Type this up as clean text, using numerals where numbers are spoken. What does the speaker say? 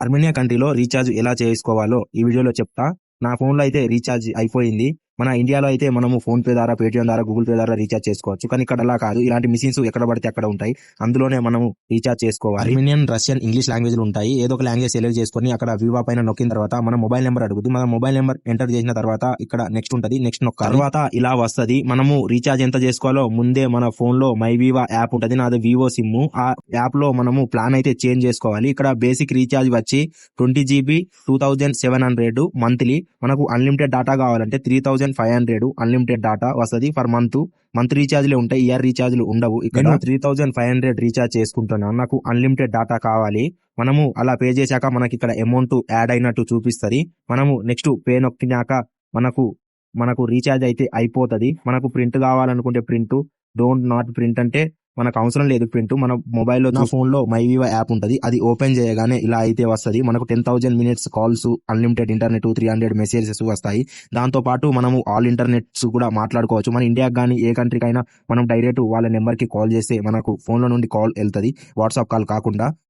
Armenia కంట్రీలో recharge ఎలా చేసుకోవాలో ఈ వీడియోలో చెప్తా. నా ఫోన్లో అయితే రీఛార్జ్ అయిపోయింది. మన ఇండియాలో అయితే మనము ఫోన్ పే ద్వారా, పేటిఎం ద్వారా, గూగుల్ పే ద్వారా రీఛార్జ్ చేసుకోవచ్చు. కానీ ఇక్కడ అలా కాదు. ఇలాంటి మిషన్స్ ఎక్కడ పడితే అక్కడ ఉంటాయి. అందులోనే మనము రీఛార్జ్ చేసుకోవాలి. అర్మేనియన్, రష్యన్, ఇంగ్లీష్ లాంగ్వేజ్లు ఉంటాయి. ఏదో ఒక లాంగ్వేజ్ సెలెక్ట్ చేసుకొని అక్కడ వివా పైన నొక్కిన తర్వాత మన మొబైల్ నెంబర్ అడుగుతుంది. మన మొబైల్ నెంబర్ ఎంటర్ చేసిన తర్వాత ఇక్కడ నెక్స్ట్ ఉంటుంది. నెక్స్ట్ నొక్కాలి. తర్వాత ఇలా వస్తది. మనము రీఛార్జ్ ఎంత చేసుకోవాలో ముందే మన ఫోన్ లో మై వివా యాప్ ఉంటుంది. నాది వివో సిమ్. ఆ యాప్ లో మనము ప్లాన్ అయితే చేంజ్ చేసుకోవాలి. ఇక్కడ బేసిక్ రీఛార్జ్ వచ్చి 20 GB 2700 మంత్లీ. మనకు అన్లిమిటెడ్ డాటా కావాలంటే 3500 అన్లిమిటెడ్ డాటా వస్తుంది ఫర్ మంత్ రీఛార్జ్లే ఉంటాయి. ఇయర్ రీఛార్జ్లు ఉండవు. ఇక్కడ 3500 రీఛార్జ్ చేసుకుంటున్నాను. నాకు అన్లిమిటెడ్ డాటా కావాలి. మనము అలా పే చేశాక మనకి ఇక్కడ అమౌంట్ యాడ్ అయినట్టు చూపిస్తుంది. మనము నెక్స్ట్ పే నొక్కినాక మనకు రీఛార్జ్ అయితే అయిపోతుంది. మనకు ప్రింట్ కావాలనుకుంటే ప్రింట్, డోంట్ నాట్ ప్రింట్ అంటే మనకు అవసరం లేదు ప్రింట్. మన మొబైల్లో, నా ఫోన్ లో మై వివా యాప్ ఉంటుంది. అది ఓపెన్ చేయగానే ఇలా అయితే వస్తుంది. మనకు 10,000 minutes calls, unlimited internet, 300 messages వస్తాయి. దాంతో పాటు మనము ఆల్ ఇంటర్నెట్స్ కూడా మాట్లాడుకోవచ్చు. మన ఇండియాకి కానీ ఏ కంట్రీకైనా మనం డైరెక్ట్ వాళ్ళ నెంబర్ కి కాల్ చేస్తే మనకు ఫోన్ లో నుండి కాల్ వెళ్తుంది, వాట్సాప్ కాల్ కాకుండా.